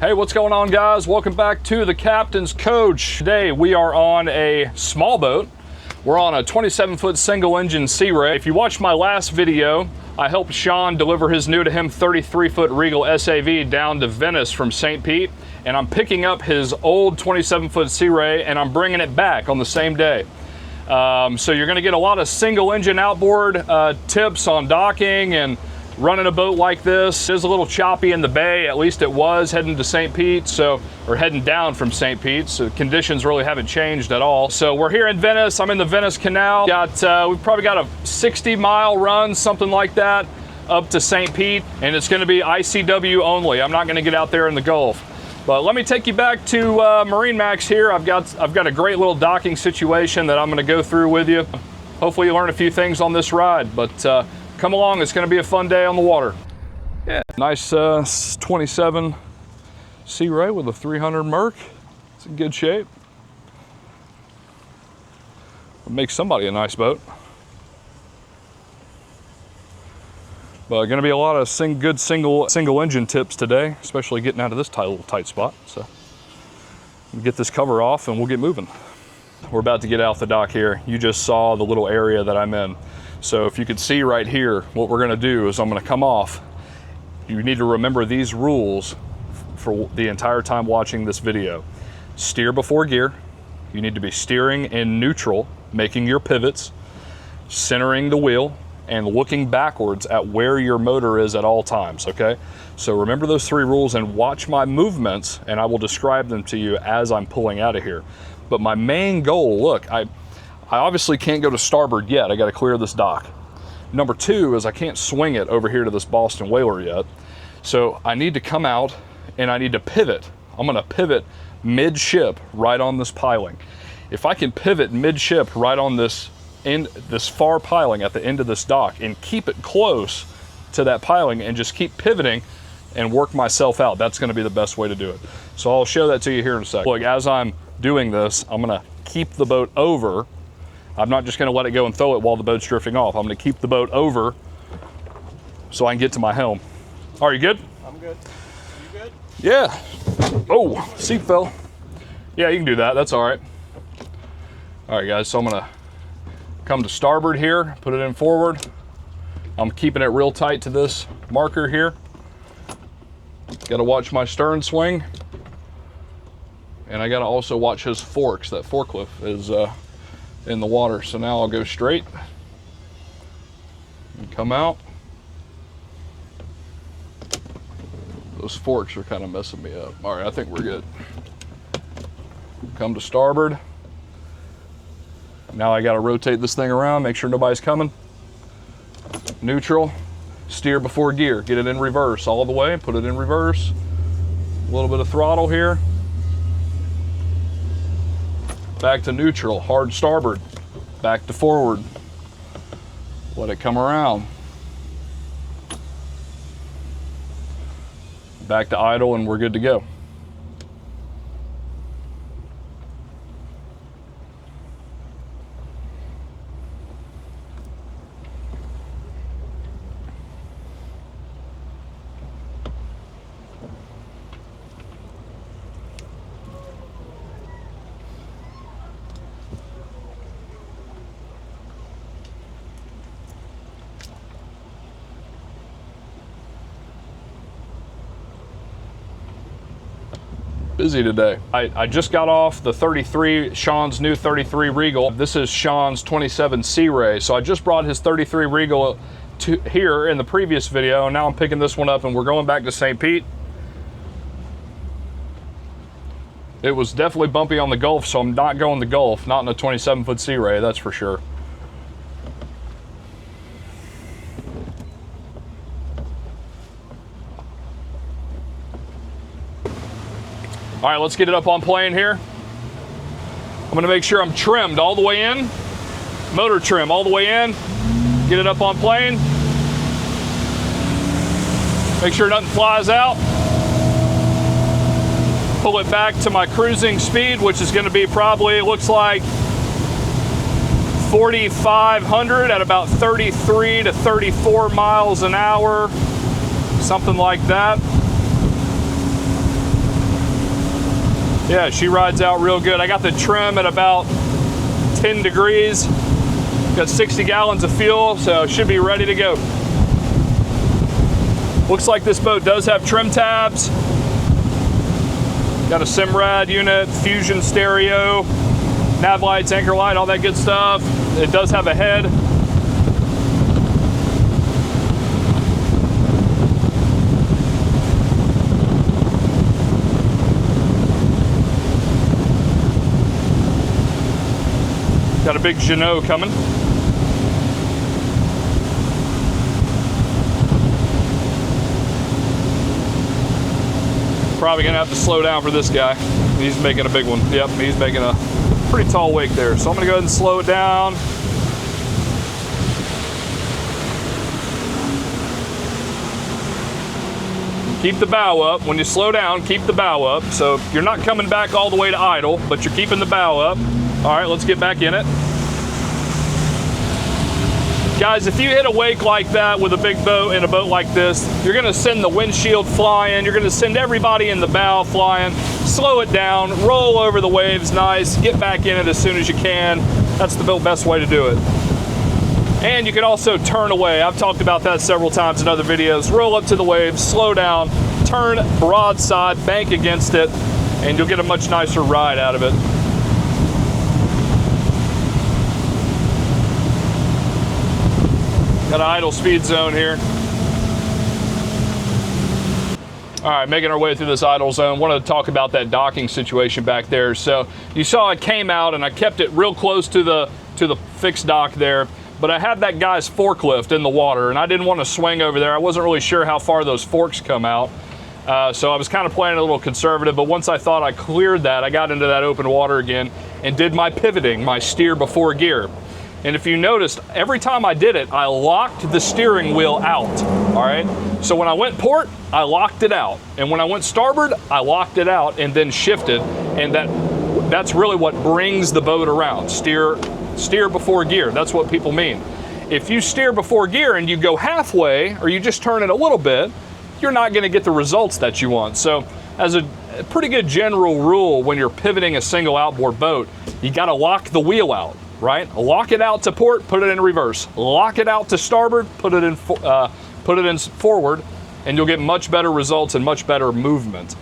Hey, what's going on, guys? Welcome back to the Captain's Coach. Today we are on a small boat. We're on a 27-foot single engine SeaRay. If you watched my last video, I helped Sean deliver his new to him 33-foot Regal SAV down to Venice from St. Pete, and I'm picking up his old 27-foot SeaRay and I'm bringing it back on the same day. So you're going to get a lot of single engine outboard tips on docking and running a boat like this. It is a little choppy in the bay, at least it was heading to St. Pete, or heading down from St. Pete, so conditions really haven't changed at all. So we're here in Venice. I'm in the Venice Canal. We've probably got a 60-mile run, something like that, up to St. Pete, and it's going to be ICW only. I'm not going to get out there in the Gulf. But let me take you back to MarineMax here. I've got a great little docking situation that I'm going to go through with you. Hopefully you learn a few things on this ride, but come along, it's going to be a fun day on the water. Yeah, nice 27 SeaRay with a 300 Merc. It's in good shape. It'll make somebody a nice boat. But going to be a lot of good single engine tips today, especially getting out of this little tight spot. So we'll get this cover off and we'll get moving. We're about to get out the dock here. You just saw the little area that I'm in. So if you could see right here, what we're gonna do is I'm gonna come off. You need to remember these rules for the entire time watching this video. Steer before gear. You need to be steering in neutral, making your pivots, centering the wheel, and looking backwards at where your motor is at all times, okay? So remember those three rules and watch my movements, and I will describe them to you as I'm pulling out of here. But my main goal, look, I obviously can't go to starboard yet. I got to clear this dock. Number two is I can't swing it over here to this Boston Whaler yet. So I need to come out and I need to pivot. I'm going to pivot midship right on this piling. If I can pivot midship right on this far piling at the end of this dock and keep it close to that piling and just keep pivoting and work myself out, that's going to be the best way to do it. So I'll show that to you here in a second. Look, as I'm doing this, I'm going to keep the boat over. I'm not just going to let it go and throw it while the boat's drifting off. I'm going to keep the boat over so I can get to my helm. Are you good? I'm good. You good? Yeah. Oh, seat fell. Yeah, you can do that. That's all right. All right, guys. So I'm going to come to starboard here, put it in forward. I'm keeping it real tight to this marker here. Got to watch my stern swing. And I got to also watch his forks. That forklift is in the water. So now I'll go straight and come out. Those forks are kind of messing me up. All right, I think we're good. Come to starboard. Now I got to rotate this thing around, make sure nobody's coming. Neutral, steer before gear, get it in reverse all the way, put it in reverse. A little bit of throttle here. Back to neutral, hard starboard, back to forward. Let it come around. Back to idle and we're good to go. Busy today. I just got off the 33, Sean's new 33 Regal. This is Sean's 27 SeaRay. So I just brought his 33 Regal to here in the previous video, and now I'm picking this one up and we're going back to St. Pete. It was definitely bumpy on the Gulf, so I'm not going to the Gulf, not in a 27-foot SeaRay, that's for sure. All right, let's get it up on plane here. I'm gonna make sure I'm trimmed all the way in, motor trim all the way in, get it up on plane, make sure nothing flies out, pull it back to my cruising speed, which is gonna be probably, it looks like 4,500 at about 33 to 34 miles an hour, something like that. Yeah, she rides out real good. I got the trim at about 10 degrees. Got 60 gallons of fuel, so should be ready to go. Looks like this boat does have trim tabs. Got a Simrad unit, Fusion stereo, nav lights, anchor light, all that good stuff. It does have a head. Got a big Jeanneau coming. Probably gonna have to slow down for this guy. He's making a big one. Yep, he's making a pretty tall wake there. So I'm gonna go ahead and slow it down. Keep the bow up. When you slow down, keep the bow up. So you're not coming back all the way to idle, but you're keeping the bow up. All right, let's get back in it. Guys, if you hit a wake like that with a big boat in a boat like this, you're gonna send the windshield flying, you're gonna send everybody in the bow flying. Slow it down, roll over the waves nice, get back in it as soon as you can. That's the best way to do it. And you can also turn away. I've talked about that several times in other videos. Roll up to the waves, slow down, turn broadside, bank against it, and you'll get a much nicer ride out of it. Got an idle speed zone here. All right, making our way through this idle zone. Wanted to talk about that docking situation back there. So you saw it came out and I kept it real close to the fixed dock there, but I had that guy's forklift in the water and I didn't want to swing over there. I wasn't really sure how far those forks come out. So I was kind of playing a little conservative, but once I thought I cleared that, I got into that open water again and did my pivoting, my steer before gear. And if you noticed, every time I did it, I locked the steering wheel out, all right? So when I went port, I locked it out. And when I went starboard, I locked it out and then shifted. And that's really what brings the boat around. Steer before gear, that's what people mean. If you steer before gear and you go halfway, or you just turn it a little bit, you're not gonna get the results that you want. So as a pretty good general rule, when you're pivoting a single outboard boat, you gotta lock the wheel out. Right? Lock it out to port, put it in reverse. Lock it out to starboard, put it in forward, and you'll get much better results and much better movement.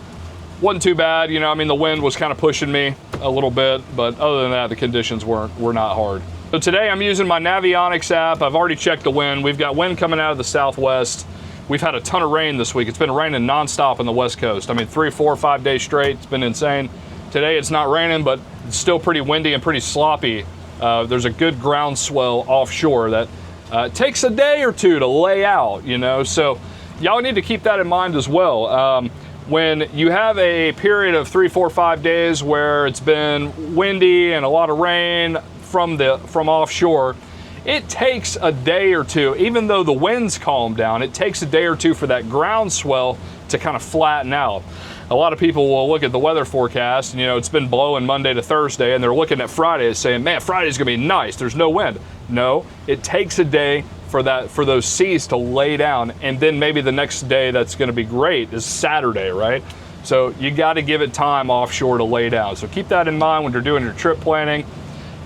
Wasn't too bad, you know, I mean, the wind was kind of pushing me a little bit, but other than that, the conditions were not hard. So today I'm using my Navionics app. I've already checked the wind. We've got wind coming out of the southwest. We've had a ton of rain this week. It's been raining nonstop on the West Coast. I mean, 3, 4, 5 days straight. It's been insane. Today it's not raining, but it's still pretty windy and pretty sloppy. There's a good groundswell offshore that takes a day or two to lay out, you know, so y'all need to keep that in mind as well. When you have a period of 3, 4, 5 days where it's been windy and a lot of rain from offshore, it takes a day or two, even though the winds calm down, it takes a day or two for that groundswell to kind of flatten out. A lot of people will look at the weather forecast and, you know, it's been blowing Monday to Thursday and they're looking at Friday and saying, man, Friday's gonna be nice, there's no wind. No, it takes a day for those seas to lay down, and then maybe the next day that's gonna be great is Saturday, right? So you gotta give it time offshore to lay down. So keep that in mind when you're doing your trip planning.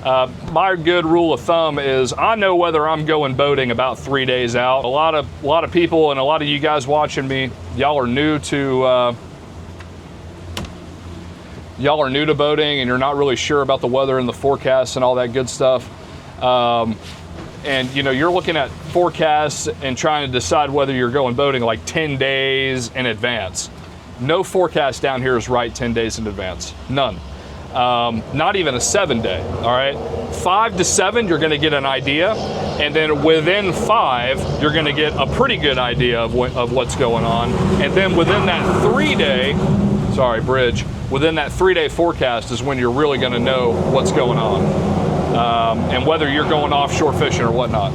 My good rule of thumb is I know whether I'm going boating about 3 days out. A lot of people and a lot of you guys watching me, y'all are new to boating and you're not really sure about the weather and the forecasts and all that good stuff. And you know, you're looking at forecasts and trying to decide whether you're going boating like 10 days in advance. No forecast down here is right 10 days in advance, none. Not even a 7-day, all right? 5 to 7, you're gonna get an idea. And then within 5, you're gonna get a pretty good idea of what's going on. And then within that 3-day, within that 3-day forecast is when you're really gonna know what's going on. And whether you're going offshore fishing or whatnot.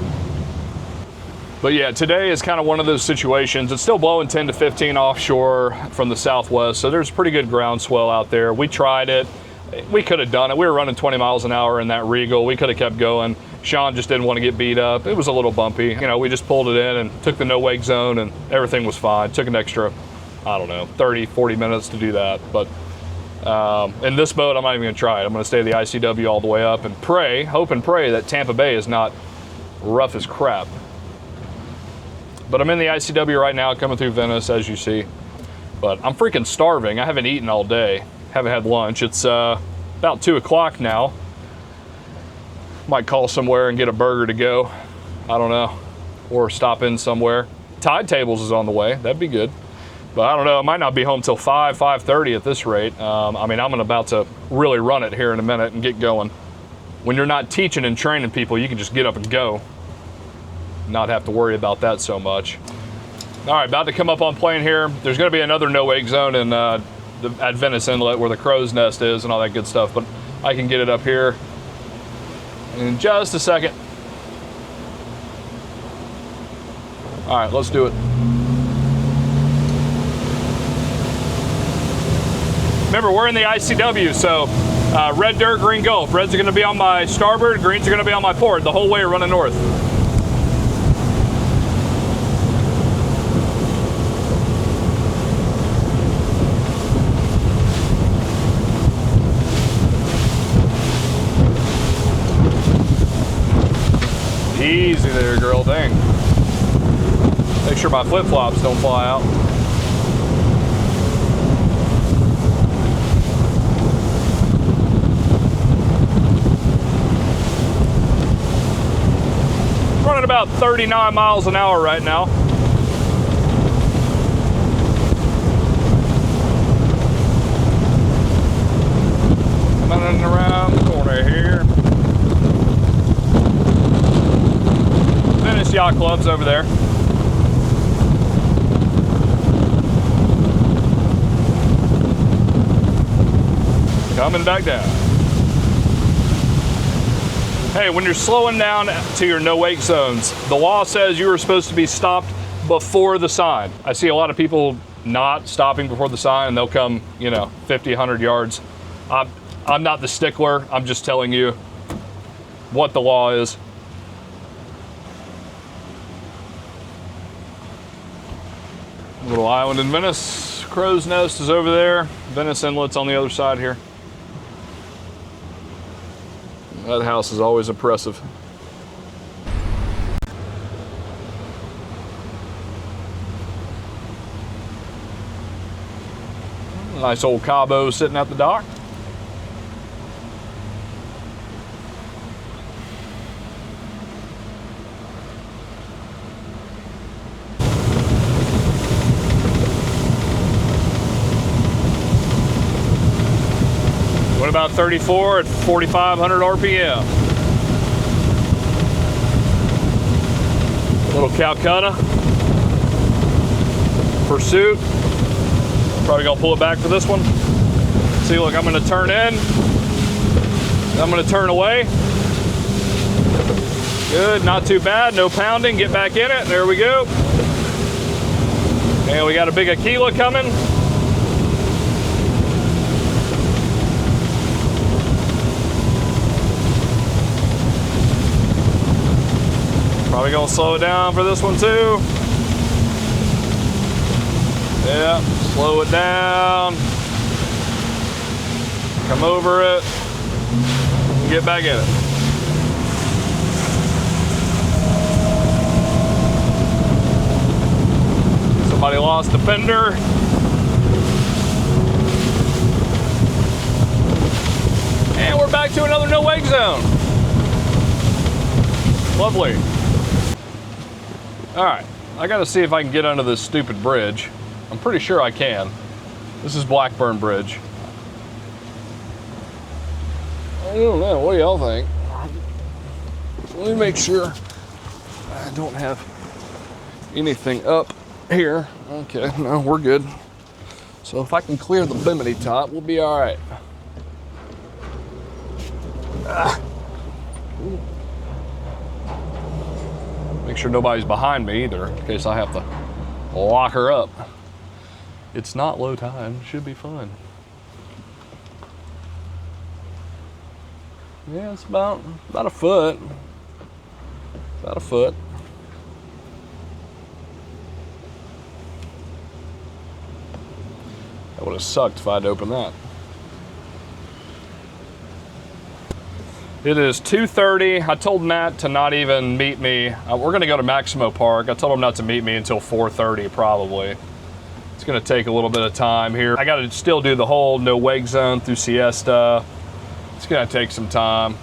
But yeah, today is kind of one of those situations. It's still blowing 10 to 15 offshore from the southwest, so there's pretty good groundswell out there. We tried it. We could have done it. We were running 20 miles an hour in that Regal. We could have kept going. Sean just didn't want to get beat up. It was a little bumpy. You know, we just pulled it in and took the no wake zone and everything was fine. Took an extra, I don't know, 30, 40 minutes to do that. But In this boat, I'm not even gonna try it. I'm gonna stay the ICW all the way up and pray, hope and pray that Tampa Bay is not rough as crap. But I'm in the ICW right now, coming through Venice, as you see. But I'm freaking starving. I haven't eaten all day. Haven't had lunch. It's about 2 o'clock now. Might call somewhere and get a burger to go. I don't know. Or stop in somewhere. Tide Tables is on the way. That'd be good. But I don't know. I might not be home till 5:30 at this rate. I mean, I'm about to really run it here in a minute and get going. When you're not teaching and training people, you can just get up and go. Not have to worry about that so much. All right, about to come up on plane here. There's going to be another no-wake zone in at Venice Inlet where the crow's nest is and all that good stuff. But I can get it up here in just a second. All right, let's do it. Remember, we're in the ICW, so red dirt, green Gulf. Reds are going to be on my starboard, greens are going to be on my port the whole way running north. Easy there, girl, dang. Make sure my flip-flops don't fly out. Running about 39 miles an hour right now. Running around the corner here. Venice Yacht Club's over there. Coming back down. Hey, when you're slowing down to your no-wake zones, the law says you are supposed to be stopped before the sign. I see a lot of people not stopping before the sign, and they'll come, 50, 100 yards. I'm not the stickler. I'm just telling you what the law is. Little island in Venice. Crow's Nest is over there. Venice Inlet's on the other side here. That house is always impressive. Nice old Cabo sitting at the dock. Went about 34 at 4,500 RPM. A little Calcutta. Pursuit. Probably gonna pull it back for this one. See, look, I'm gonna turn in. I'm gonna turn away. Good, not too bad, no pounding. Get back in it, there we go. And we got a big Aquila coming. Probably gonna slow it down for this one too. Yeah, slow it down. Come over it. Get back in it. Somebody lost the fender. And we're back to another no-wake zone. Lovely. All right, I gotta see if I can get under this stupid bridge. I'm pretty sure I can. This is Blackburn Bridge. I don't know, what do y'all think? Let me make sure I don't have anything up here. Okay, no, we're good. So if I can clear the bimini top, we'll be all right. Make sure nobody's behind me either, in case I have to lock her up. It's not low tide, should be fun. Yeah, it's about a foot. About a foot. That would have sucked if I'd opened that. It is 2:30. I told Matt to not even meet me. We're gonna go to Maximo Park. I told him not to meet me until 4:30 probably. It's gonna take a little bit of time here. I gotta still do the whole no wake zone through Siesta. It's gonna take some time.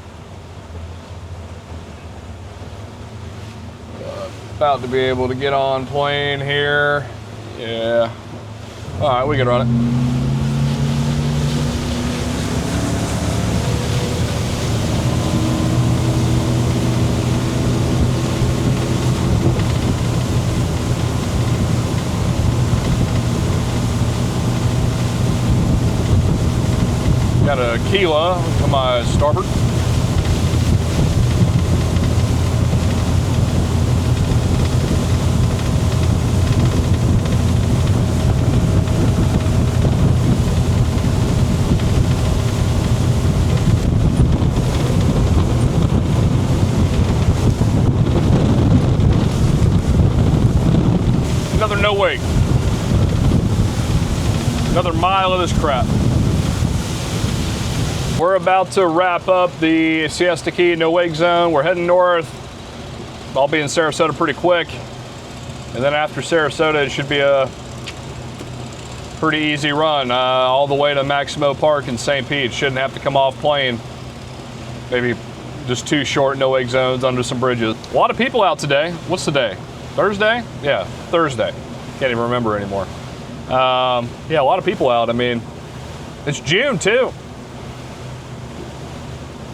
About to be able to get on plane here. Yeah. All right, we can run it. Got a Kila on my starboard. Another no wake. Another mile of this crap. We're about to wrap up the Siesta Key no wake zone. We're heading north. I'll be in Sarasota pretty quick. And then after Sarasota, it should be a pretty easy run all the way to Maximo Park in St. Pete. Shouldn't have to come off plane. Maybe just 2 short no wake zones under some bridges. A lot of people out today. What's the day? Thursday? Yeah, Thursday. Can't even remember anymore. Yeah, a lot of people out. I mean, it's June too.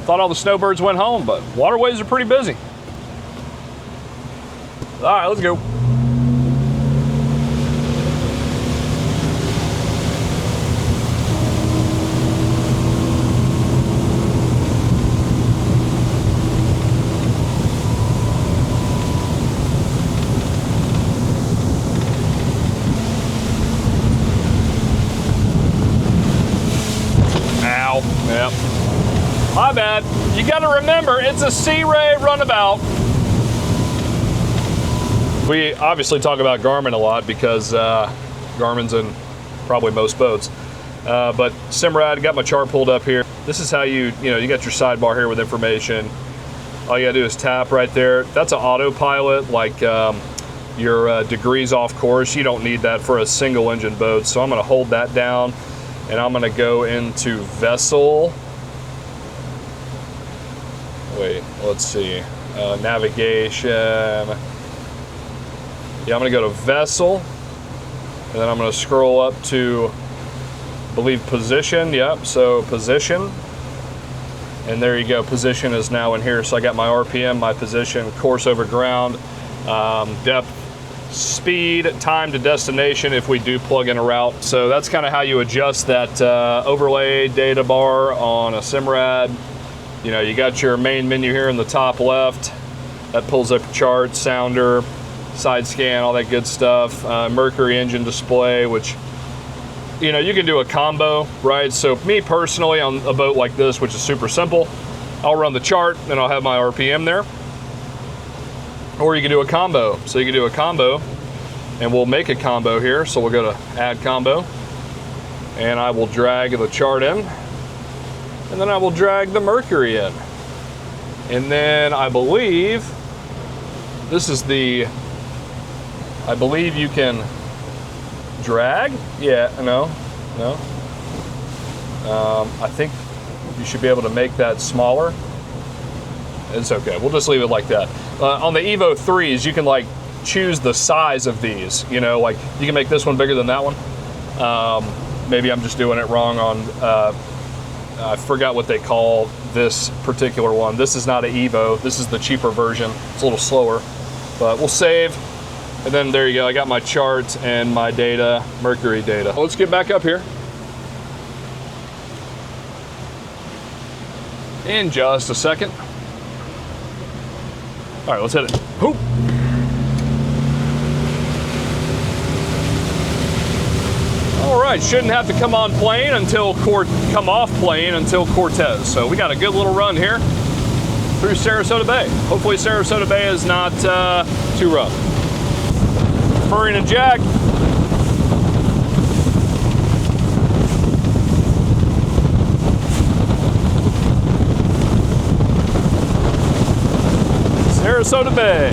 Thought all the snowbirds went home, but waterways are pretty busy. All right, let's go. Ow, yep. My bad. You got to remember, it's a SeaRay runabout. We obviously talk about Garmin a lot because Garmin's in probably most boats. But Simrad, got my chart pulled up here. This is how you got your sidebar here with information. All you gotta do is tap right there. That's an autopilot, like your degrees off course. You don't need that for a single engine boat. So I'm gonna hold that down and I'm gonna go into vessel. Wait, let's see. Navigation. Yeah, I'm gonna go to vessel, and then I'm gonna scroll up to, I believe, position. Yep, so position. And there you go, position is now in here. So I got my RPM, my position, course over ground, depth, speed, time to destination if we do plug in a route. So that's kind of how you adjust that overlay data bar on a Simrad. You got your main menu here in the top left. That pulls up your chart, sounder, side scan, all that good stuff. Mercury engine display, which, you can do a combo, right? So me personally, on a boat like this, which is super simple, I'll run the chart and I'll have my RPM there. Or you can do a combo. So you can do a combo, and we'll make a combo here. So we'll go to add combo, and I will drag the chart in. And then I will drag the Mercury in. And then I believe this is I believe you can drag. Yeah, no. I think you should be able to make that smaller. It's okay, we'll just leave it like that. On the Evo 3s, you can like choose the size of these. Like you can make this one bigger than that one. Maybe I'm just doing it wrong on, I forgot what they call this particular one. This is not an Evo. This is the cheaper version. It's a little slower, but we'll save. And then there you go. I got my charts and my data, Mercury data. Let's get back up here. In just a second. All right, let's hit it. Hoop. All right, shouldn't have to come on plane until come off plane until Cortez. So we got a good little run here through Sarasota Bay. Hopefully Sarasota Bay is not too rough. Furring and Jack. Sarasota Bay.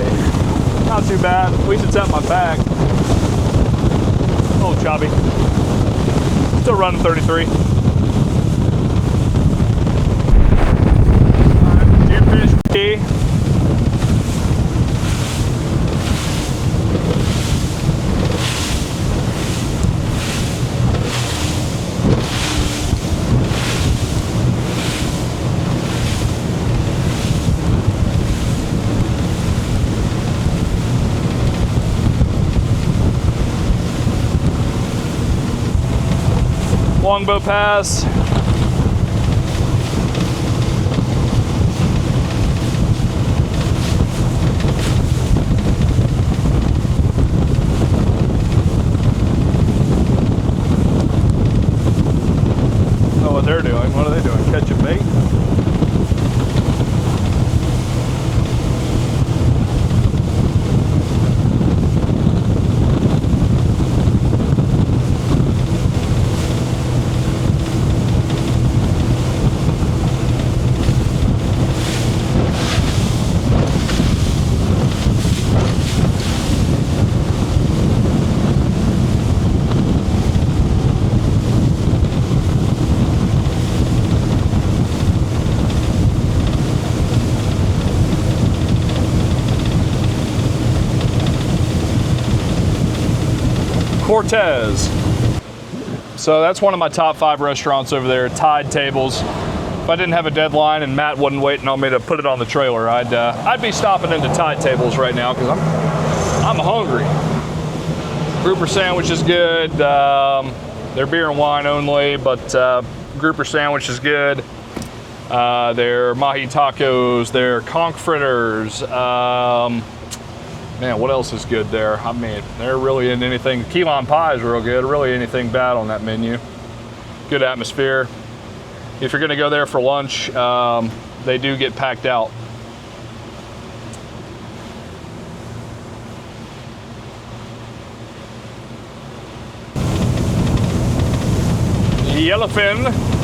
Not too bad, at least it's at my back. Oh, choppy. Still running 33. Deerfish. Longboat Pass. Oh, what they're doing. What are they doing? Catching bait? Cortez. So that's one of my top 5 restaurants over there, Tide Tables. If I didn't have a deadline and Matt wasn't waiting on me to put it on the trailer, I'd be stopping into Tide Tables right now because I'm hungry. Grouper sandwich is good. They're beer and wine only, but grouper sandwich is good. Their mahi tacos, their conch fritters. Man, what else is good there? I mean, they're really in anything. Key lime pie is real good. Really anything bad on that menu. Good atmosphere. If you're gonna go there for lunch, they do get packed out. Yellowfin.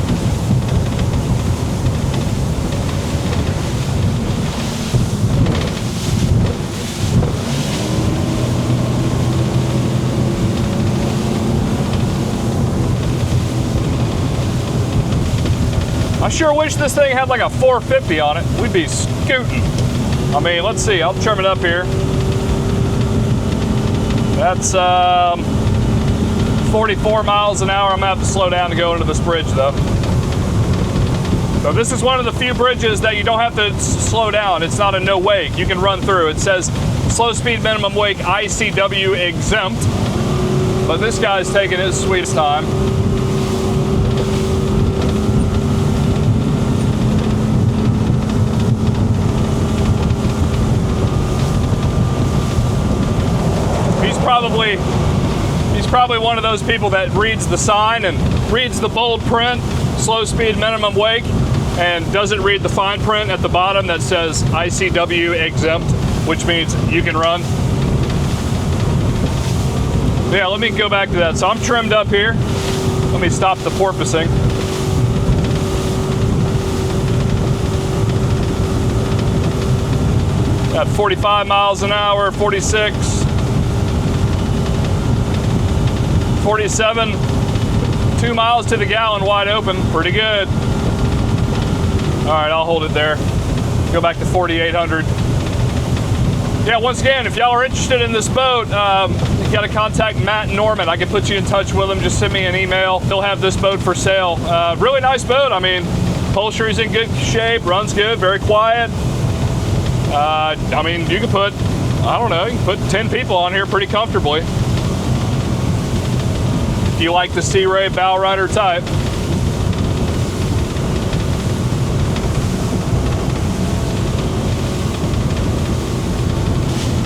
I sure wish this thing had like a 450 on it. We'd be scooting. I mean, let's see, I'll trim it up here. That's 44 miles an hour. I'm gonna have to slow down to go into this bridge though. So this is one of the few bridges that you don't have to slow down. It's not a no wake. You can run through. It says slow speed minimum wake ICW exempt. But this guy's taking his sweetest time. He's probably one of those people that reads the sign and reads the bold print, slow speed minimum wake, and doesn't read the fine print at the bottom that says ICW exempt, which means you can run. Yeah, let me go back to that. So I'm trimmed up here. Let me stop the porpoising. Got 45 miles an hour, 46. 47, 2 miles to the gallon wide open, pretty good. All right, I'll hold it there. Go back to 4,800. Yeah, once again, if y'all are interested in this boat, you gotta contact Matt and Norman. I can put you in touch with them, just send me an email. They'll have this boat for sale. Really nice boat. I mean, upholstery's in good shape, runs good, very quiet. I mean, you can put, I don't know, you can put 10 people on here pretty comfortably. If you like the SeaRay Bowrider type.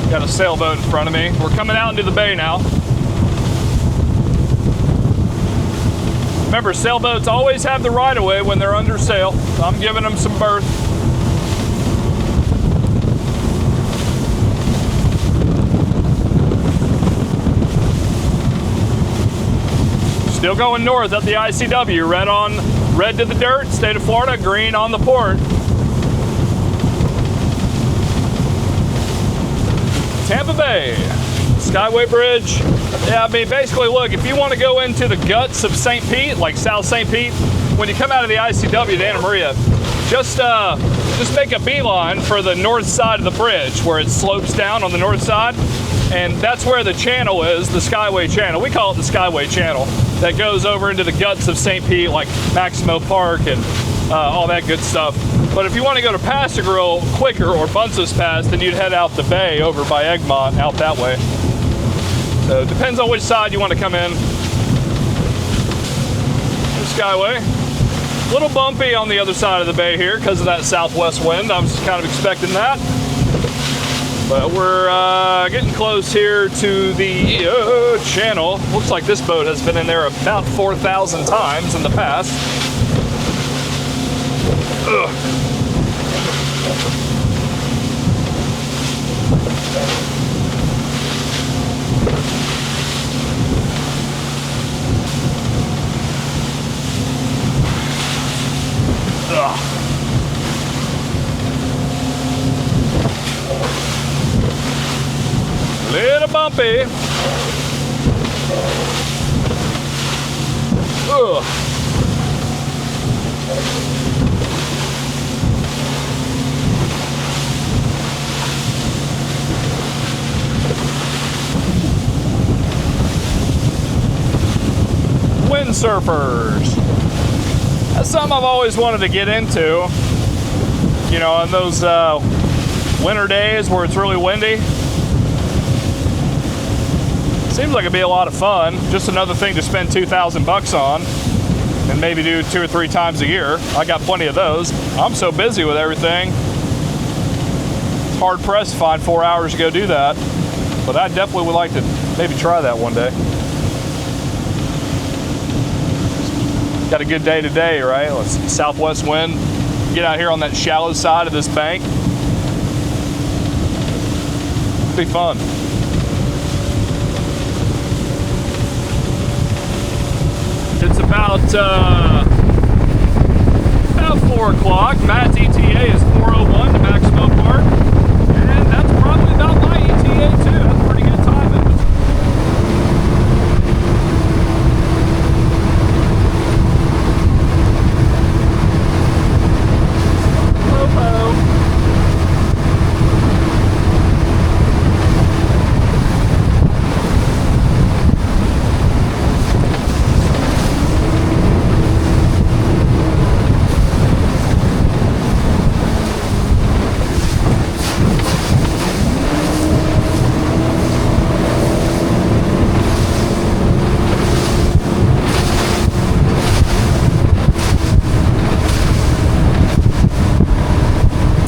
Got a sailboat in front of me. We're coming out into the bay now. Remember, sailboats always have the right of way when they're under sail, so I'm giving them some berth. Still going north up the ICW, red to the dirt, state of Florida, green on the port. Tampa Bay. Skyway Bridge. Yeah, I mean, basically, look, if you want to go into the guts of St. Pete, like South St. Pete, when you come out of the ICW to Anna Maria, just make a beeline for the north side of the bridge where it slopes down on the north side. And that's where the channel is, the Skyway Channel. We call it the Skyway Channel. That goes over into the guts of St. Pete, like Maximo Park and all that good stuff. But if you want to go to Pass-a-Grille quicker or Bunces Pass, then you'd head out the bay over by Egmont, out that way. So it depends on which side you want to come in. The Skyway. A little bumpy on the other side of the bay here because of that southwest wind. I was kind of expecting that. But we're getting close here to the channel. Looks like this boat has been in there about 4,000 times in the past. Ugh. Little bumpy. Ugh. Windsurfers. That's something I've always wanted to get into. You know, on those winter days where it's really windy. Seems like it'd be a lot of fun. Just another thing to spend $2,000 on and maybe do 2 or 3 times a year. I got plenty of those. I'm so busy with everything. It's hard pressed to find 4 hours to go do that. But I definitely would like to maybe try that one day. Got a good day today, right? Southwest wind. Get out here on that shallow side of this bank. It'll be fun. It's about 4 o'clock. Matt's ETA is 4:01 to Maximo Park. And that's probably about my ETA too. That's pretty good timing.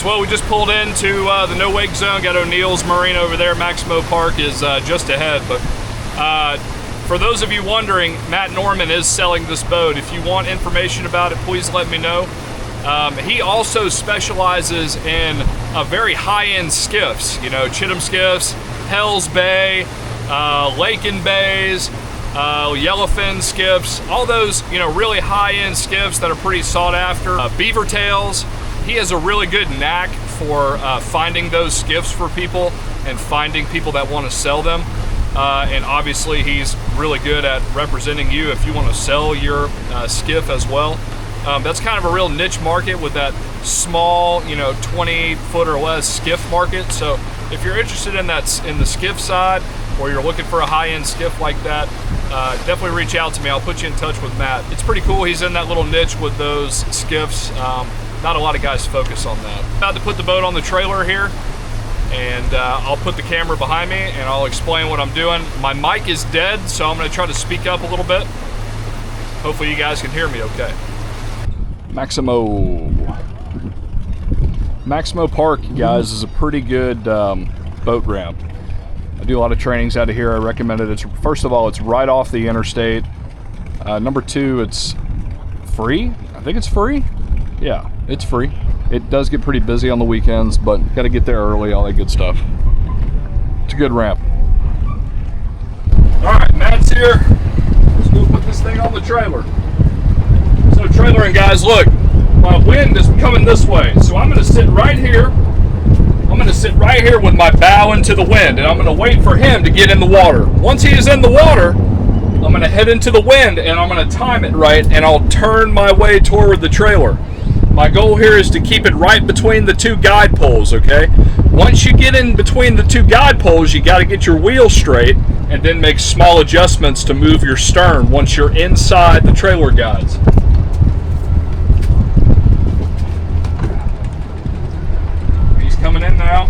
Well, we just pulled into the no-wake zone. Got O'Neill's Marine over there. Maximo Park is just ahead. But for those of you wondering, Matt Norman is selling this boat. If you want information about it, please let me know. He also specializes in very high-end skiffs. You know, Chitham skiffs, Hell's Bay, Laken Bays, Yellowfin skiffs. All those, you know, really high-end skiffs that are pretty sought after. Beaver tails. He has a really good knack for finding those skiffs for people and finding people that want to sell them. And obviously he's really good at representing you if you want to sell your skiff as well. That's kind of a real niche market with that small, you know, 20-foot or less skiff market. So if you're interested in that, in the skiff side, or you're looking for a high-end skiff like that, definitely reach out to me. I'll put you in touch with Matt. It's pretty cool. He's in that little niche with those skiffs. Not a lot of guys focus on that. About to put the boat on the trailer here, and I'll put the camera behind me and I'll explain what I'm doing. My mic is dead, so I'm going to try to speak up a little bit. Hopefully you guys can hear me okay. Maximo Park, guys, is a pretty good boat ramp. I do a lot of trainings out of here. I recommend it. It's, first of all, it's right off the interstate. Number 2, it's free. I think it's free. Yeah, it's free. It does get pretty busy on the weekends, but got to get there early, all that good stuff. It's a good ramp. All right, Matt's here. Let's go put this thing on the trailer. So trailering, guys, look, my wind is coming this way. So I'm going to sit right here I'm going to sit right here with my bow into the wind, and I'm going to wait for him to get in the water. Once he is in the water, I'm going to head into the wind, and I'm going to time it right, and I'll turn my way toward the trailer. My goal here is to keep it right between the two guide poles, okay? Once you get in between the two guide poles, you got to get your wheel straight and then make small adjustments to move your stern once you're inside the trailer guides. He's coming in now.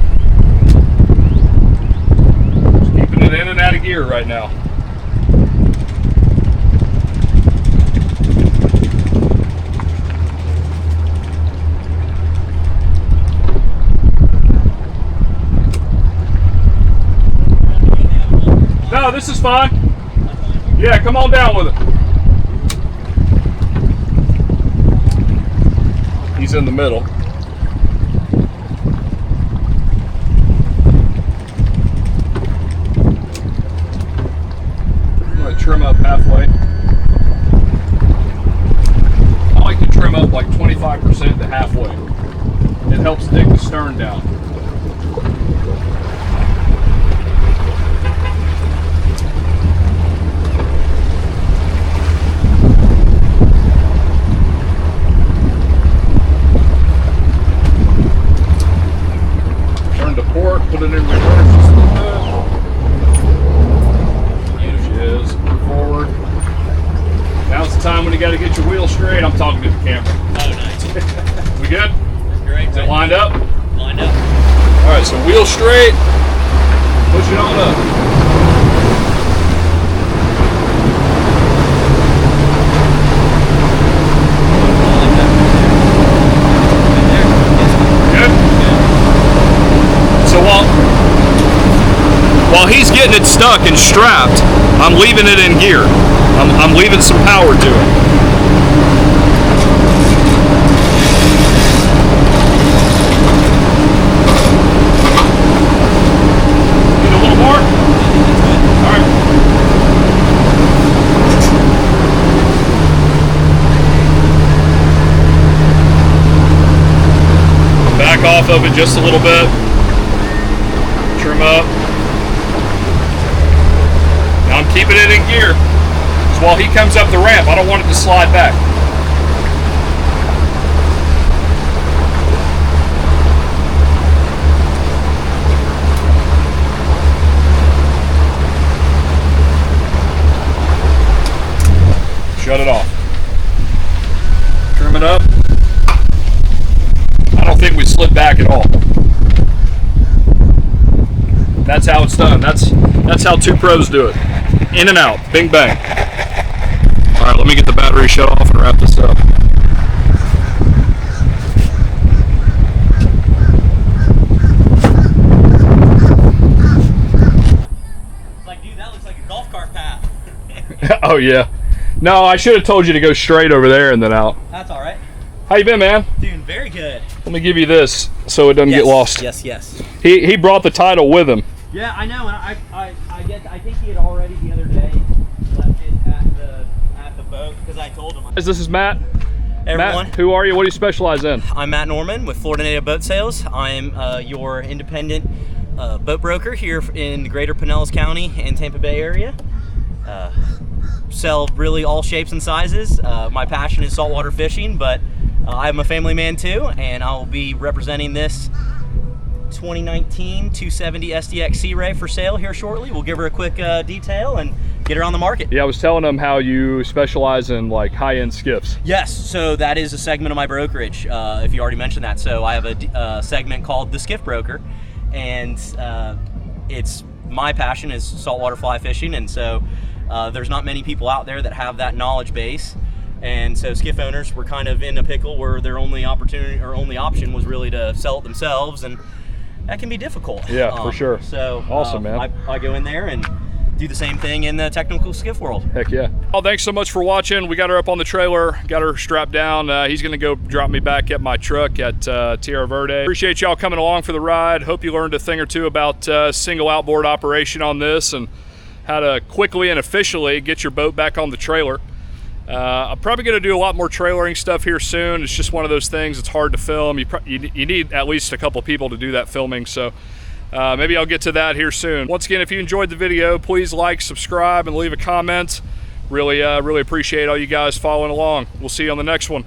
Just keeping it in and out of gear right now. No, this is fine. Yeah, come on down with it. He's in the middle. I'm going to trim up halfway. I like to trim up like 25% to halfway. It helps dig the stern down. Put it in reverse just a little bit. There she is. Forward. Now's the time when you got to get your wheel straight. I'm talking to the camera. Oh, nice. We good? That's great. Is it lined up? Lined up. All right, so wheel straight. Push it on up. While he's getting it stuck and strapped, I'm leaving it in gear. I'm leaving some power to it. Need a little more? All right. Back off of it just a little bit. Trim up. I'm keeping it in gear. So while he comes up the ramp, I don't want it to slide back. Shut it off. Trim it up. I don't think we slid back at all. That's how it's done. That's how two pros do it. In and out, bing bang. All right, let me get the battery shut off and wrap this up. Like, dude, that looks like a golf cart path. Oh yeah. No, I should have told you to go straight over there and then out. That's all right. How you been, man? Doing very good. Let me give you this so it doesn't get lost. Yes. He brought the title with him. Yeah, I know, and I think he had already the other day left it at the boat because I told him. This is Matt. Everyone. Matt, who are you? What do you specialize in? I'm Matt Norman with Florida Native Boat Sales. I'm your independent boat broker here in the greater Pinellas County and Tampa Bay area. Sell really all shapes and sizes. My passion is saltwater fishing, but I'm a family man too, and I'll be representing this 2019 270 SDX SeaRay for sale here shortly. We'll give her a quick detail and get her on the market. Yeah, I was telling them how you specialize in like high-end skiffs. Yes, so that is a segment of my brokerage, if you already mentioned that. So I have a segment called the Skiff Broker, and it's my passion is saltwater fly fishing, and so there's not many people out there that have that knowledge base. And so skiff owners were kind of in a pickle where their only opportunity or only option was really to sell it themselves, and that can be difficult. Yeah, for sure. So awesome, man. I go in there and do the same thing in the technical skiff world. Heck yeah. Well, thanks so much for watching. We got her up on the trailer, got her strapped down. He's gonna go drop me back at my truck at Tierra Verde. Appreciate y'all coming along for the ride. Hope you learned a thing or two about single outboard operation on this and how to quickly and efficiently get your boat back on the trailer. I'm probably going to do a lot more trailering stuff here soon. It's just one of those things. It's hard to film. You need at least a couple people to do that filming. So maybe I'll get to that here soon. Once again, if you enjoyed the video, please like, subscribe, and leave a comment. Really appreciate all you guys following along. We'll see you on the next one.